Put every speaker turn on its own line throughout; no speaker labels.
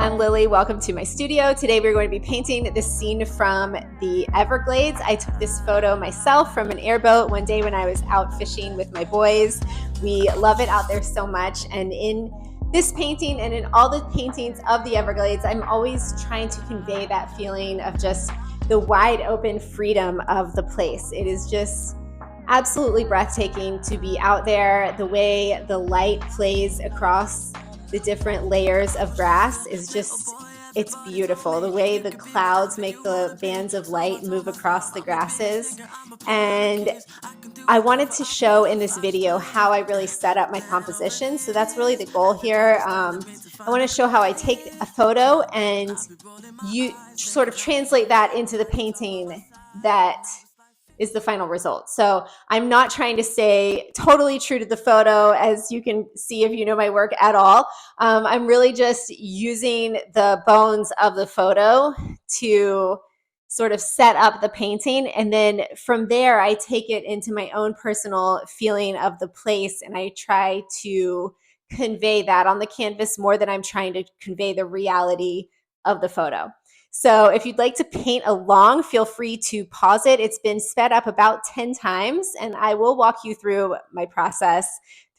I'm Lily. Welcome to my studio. Today we're going to be painting this scene from the Everglades. I took this photo myself from an airboat one day when I was out fishing with my boys. We love it out there so much, and in this painting and in all the paintings of the Everglades, I'm always trying to convey that feeling of just the wide open freedom of the place. It is just absolutely breathtaking to be out there. The way the light plays across the different layers of grass is just, it's beautiful. The way the clouds make the bands of light move across the grasses. And I wanted to show in this video how I really set up my composition. So that's really the goal here. I want to show how I take a photo and you sort of translate that into the painting that is the final result. So I'm not trying to stay totally true to the photo, as you can see if you know my work at all. I'm really just using the bones of the photo to sort of set up the painting. And then from there, I take it into my own personal feeling of the place, and I try to convey that on the canvas more than I'm trying to convey the reality of the photo. So if you'd like to paint along, feel free to pause it. It's been sped up about 10 times, and I will walk you through my process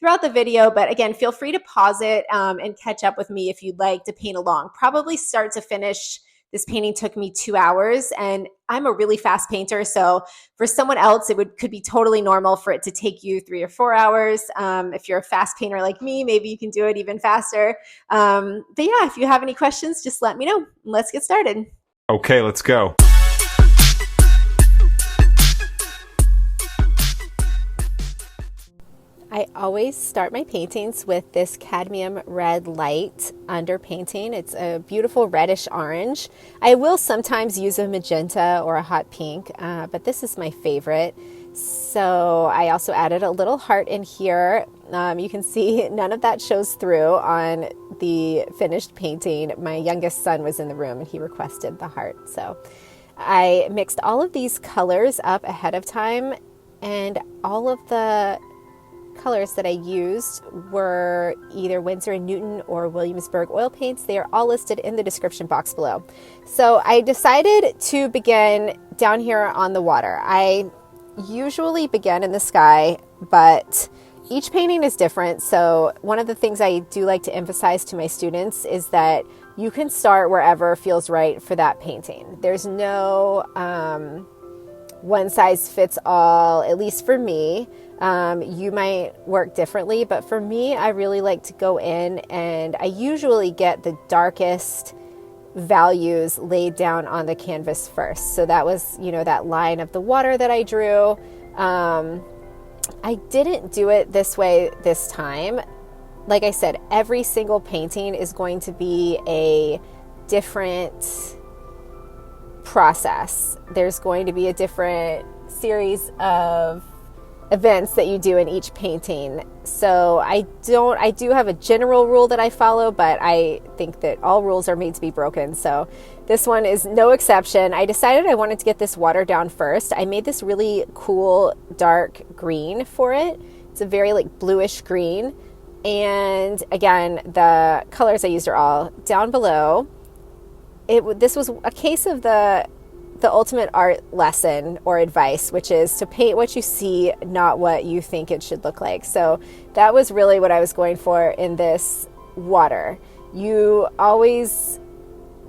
throughout the video. But again, feel free to pause it and catch up with me if you'd like to paint along. Probably start to finish, this painting took me 2 hours, and I'm a really fast painter. So for someone else, could be totally normal for it to take you 3 or 4 hours. If you're a fast painter like me, maybe you can do it even faster. But yeah, if you have any questions, just let me know. Let's get started.
Okay, let's go.
I always start my paintings with this cadmium red light underpainting. It's a beautiful reddish orange. I will sometimes use a magenta or a hot pink, but this is my favorite. So I also added a little heart in here. You can see none of that shows through on the finished painting. My youngest son was in the room and he requested the heart. So I mixed all of these colors up ahead of time, and all of the colors that I used were either Winsor & Newton or Williamsburg oil paints. They are all listed in the description box below. So I decided to begin down here on the water. I usually begin in the sky, but each painting is different. So one of the things I do like to emphasize to my students is that you can start wherever feels right for that painting. There's no one size fits all, at least for me. You might work differently, but for me, I really like to go in and I usually get the darkest values laid down on the canvas first. So that was, that line of the water that I drew. I didn't do it this way this time. Like I said, every single painting is going to be a different process. There's going to be a different series of events that you do in each painting. So I do have a general rule that I follow, but I think that all rules are made to be broken. So this one is no exception. I decided I wanted to get this water down first. I made this really cool dark green for it. It's a very bluish green. And again, the colors I used are all down below. This was a case of the ultimate art lesson or advice, which is to paint what you see, not what you think it should look like. So that was really what I was going for in this water. You always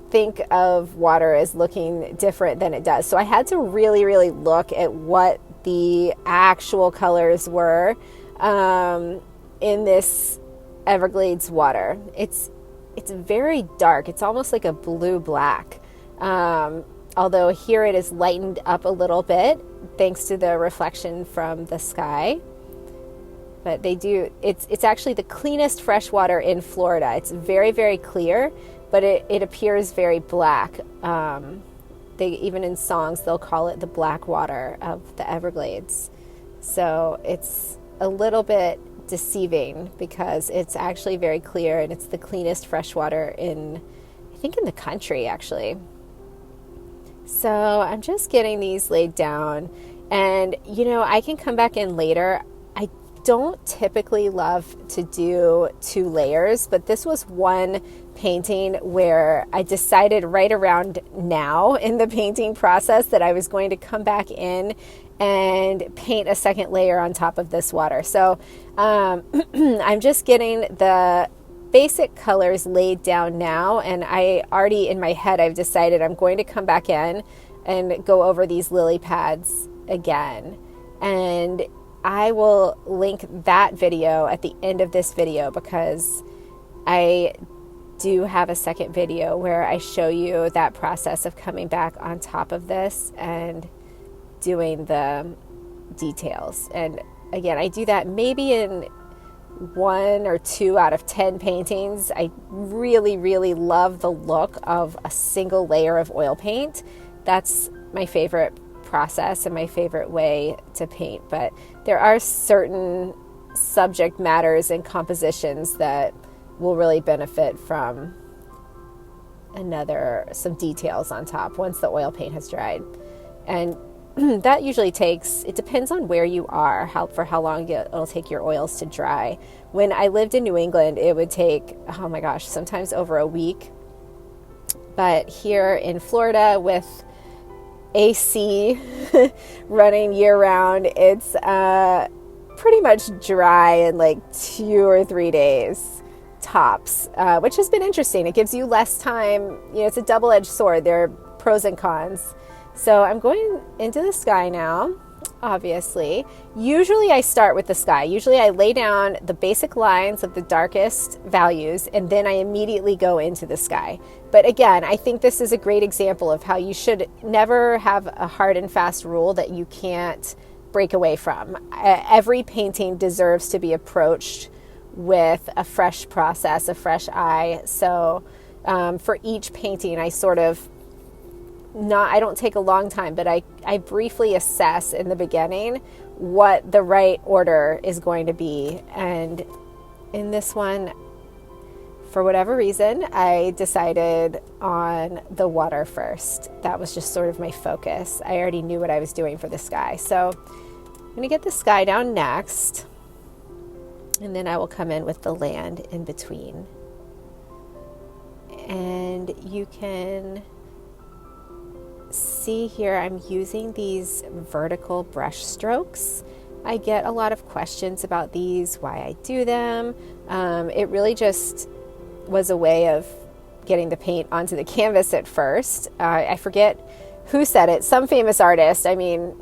think of water as looking different than it does. So I had to really, really look at what the actual colors were in this Everglades water. It's very dark. It's almost like a blue-black. Although here it is lightened up a little bit thanks to the reflection from the sky. But it's actually the cleanest fresh water in Florida. It's very, very clear, but it appears very black. Even in songs, they'll call it the black water of the Everglades. So it's a little bit deceiving because it's actually very clear, and it's the cleanest fresh water in the country, actually. So I'm just getting these laid down, and I can come back in later. I don't typically love to do 2 layers, but this was one painting where I decided right around now in the painting process that I was going to come back in and paint a second layer on top of this water. So I'm just getting the basic colors laid down now, and I already in my head I've decided I'm going to come back in and go over these lily pads again, and I will link that video at the end of this video because I do have a second video where I show you that process of coming back on top of this and doing the details. And again, I do that maybe in 1 or 2 out of 10 paintings. I really, really love the look of a single layer of oil paint. That's my favorite process and my favorite way to paint. But there are certain subject matters and compositions that will really benefit from some details on top once the oil paint has dried. And that usually takes, it depends on where you are, for how long it'll take your oils to dry. When I lived in New England, it would take, oh my gosh, sometimes over a week. But here in Florida with AC running year round, it's pretty much dry in like 2 or 3 days tops, which has been interesting. It gives you less time. You know, it's a double-edged sword. There are pros and cons. So I'm going into the sky now, obviously. Usually I start with the sky. Usually I lay down the basic lines of the darkest values, and then I immediately go into the sky. But again, I think this is a great example of how you should never have a hard and fast rule that you can't break away from. Every painting deserves to be approached with a fresh process, a fresh eye. So for each painting, I don't take a long time, but I briefly assess in the beginning what the right order is going to be. And in this one, for whatever reason, I decided on the water first. That was just sort of my focus. I already knew what I was doing for the sky. So I'm going to get the sky down next, and then I will come in with the land in between. And you can see here I'm using these vertical brush strokes. I get a lot of questions about these, why I do them. It really just was a way of getting the paint onto the canvas at first. I forget who said it, some famous artist, I mean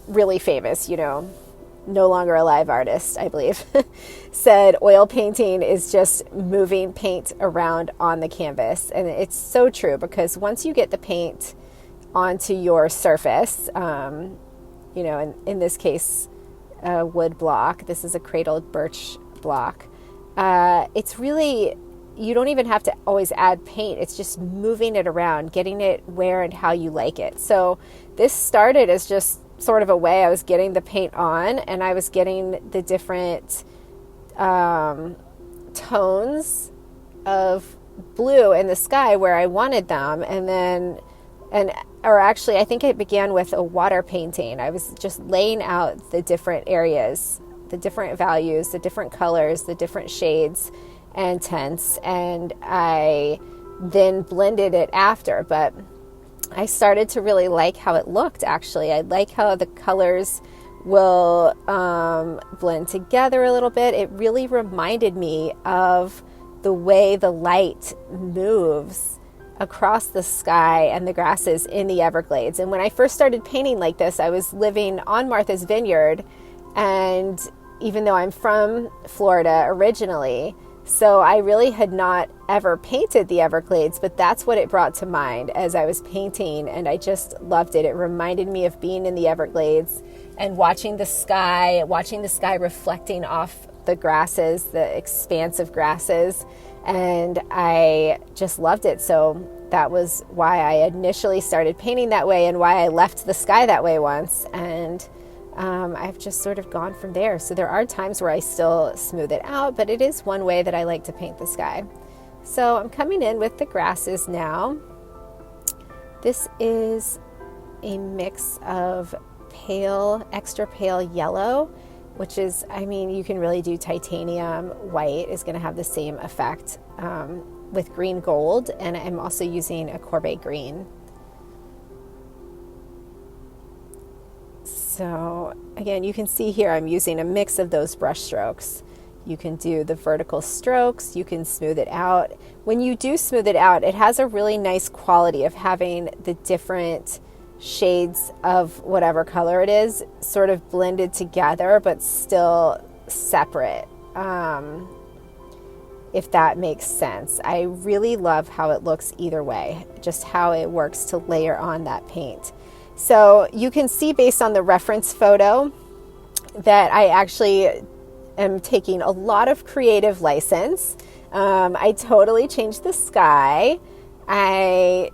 really famous, no longer alive artist, I believe, said oil painting is just moving paint around on the canvas. And it's so true, because once you get the paint onto your surface, in this case, a wood block, this is a cradled birch block, it's really, you don't even have to always add paint. It's just moving it around, getting it where and how you like it. So this started as just sort of a way I was getting the paint on, and I was getting the different tones of blue in the sky where I wanted them. Or actually, I think it began with a water painting. I was just laying out the different areas, the different values, the different colors, the different shades and tints, and I then blended it after. But I started to really like how it looked, actually. I like how the colors will blend together a little bit. It really reminded me of the way the light moves across the sky and the grasses in the Everglades. And when I first started painting like this, I was living on Martha's Vineyard, and even though I'm from Florida originally, so I really had not ever painted the Everglades, but that's what it brought to mind as I was painting, and I just loved it. It reminded me of being in the Everglades and watching the sky reflecting off the grasses, the expansive grasses, and I just loved it. So that was why I initially started painting that way, and why I left the sky that way once, and I've just sort of gone from there. So there are times where I still smooth it out, but it is one way that I like to paint the sky. So I'm coming in with the grasses now. This is a mix of extra pale yellow which is, I mean, you can really do titanium white is going to have the same effect with green gold, and I'm also using a Courbet Green. So again, you can see here I'm using a mix of those brush strokes. You can do the vertical strokes, you can smooth it out. When you do smooth it out, it has a really nice quality of having the different shades of whatever color it is sort of blended together, but still separate, if that makes sense. I really love how it looks either way, just how it works to layer on that paint. So you can see based on the reference photo that I actually am taking a lot of creative license. I totally changed the sky. I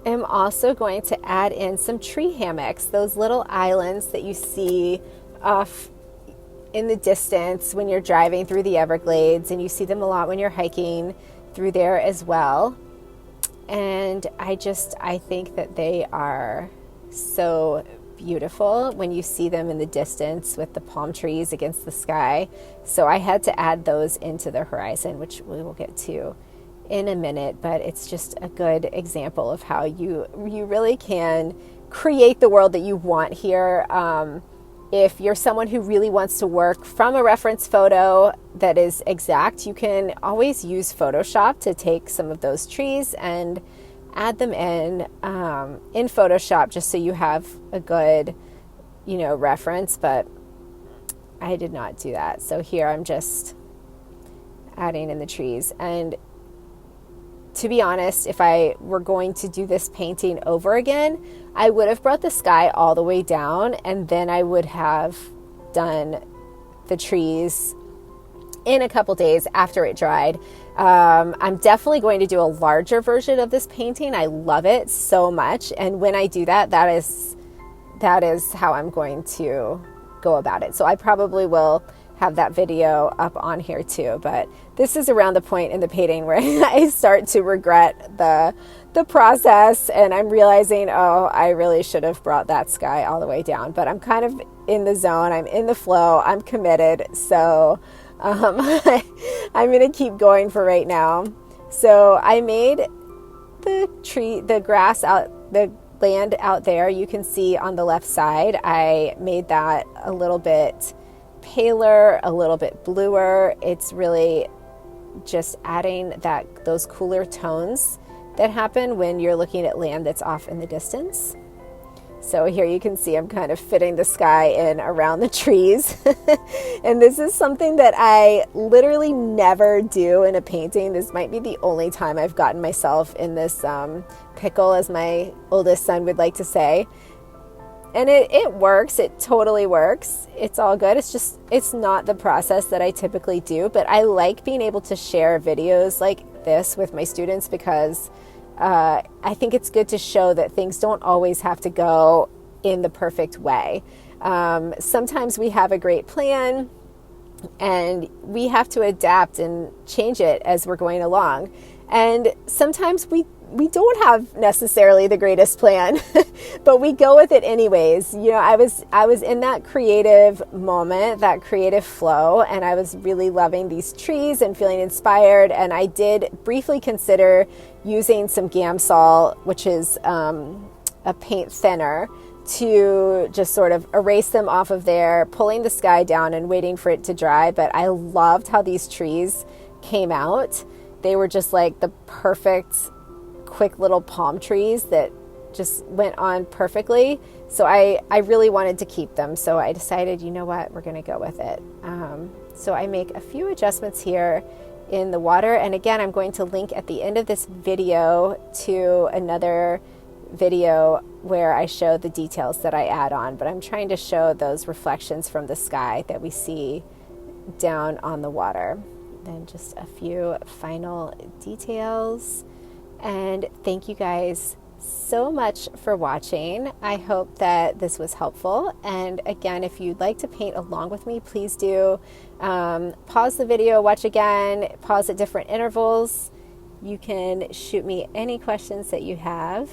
am also going to add in some tree hammocks, those little islands that you see off in the distance when you're driving through the Everglades, and you see them a lot when you're hiking through there as well. And I think that they are so beautiful when you see them in the distance with the palm trees against the sky. So I had to add those into the horizon, which we will get to in a minute, but it's just a good example of how you really can create the world that you want here. If you're someone who really wants to work from a reference photo that is exact, you can always use Photoshop to take some of those trees and add them in Photoshop, just so you have a good, reference. But I did not do that. So here I'm just adding in the trees. And to be honest, if I were going to do this painting over again, I would have brought the sky all the way down, and then I would have done the trees in a couple days after it dried. I'm definitely going to do a larger version of this painting. I love it so much. And when I do that, that is how I'm going to go about it. So I probably will have that video up on here too. But this is around the point in the painting where I start to regret the process, and I'm realizing, oh, I really should have brought that sky all the way down. But I'm kind of in the zone. I'm in the flow. I'm committed. So I'm going to keep going for right now. So I made the grass out, the land out there. You can see on the left side, I made that a little bit paler, a little bit bluer. It's really just adding those cooler tones that happen when you're looking at land that's off in the distance. So here you can see I'm kind of fitting the sky in around the trees. And this is something that I literally never do in a painting. This might be the only time I've gotten myself in this pickle, as my oldest son would like to say. And it works. It totally works. It's all good. It's not the process that I typically do, but I like being able to share videos like this with my students, because I think it's good to show that things don't always have to go in the perfect way. Sometimes we have a great plan and we have to adapt and change it as we're going along. And sometimes we don't have necessarily the greatest plan, but we go with it anyways. I was in that creative moment, that creative flow, and I was really loving these trees and feeling inspired. And I did briefly consider using some Gamsol, which is a paint thinner, to just sort of erase them off of there, pulling the sky down and waiting for it to dry. But I loved how these trees came out. They were just like the perfect quick little palm trees that just went on perfectly. So I really wanted to keep them. So I decided, you know what, we're going to go with it. So I make a few adjustments here in the water. And again, I'm going to link at the end of this video to another video where I show the details that I add on. But I'm trying to show those reflections from the sky that we see down on the water. Then just a few final details. And thank you guys so much for watching. I hope that this was helpful. And again, if you'd like to paint along with me, please do. Pause the video, watch again, pause at different intervals. You can shoot me any questions that you have.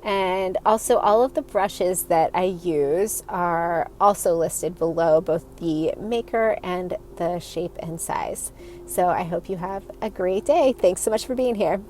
And also all of the brushes that I use are also listed below, both the maker and the shape and size. So I hope you have a great day. Thanks so much for being here.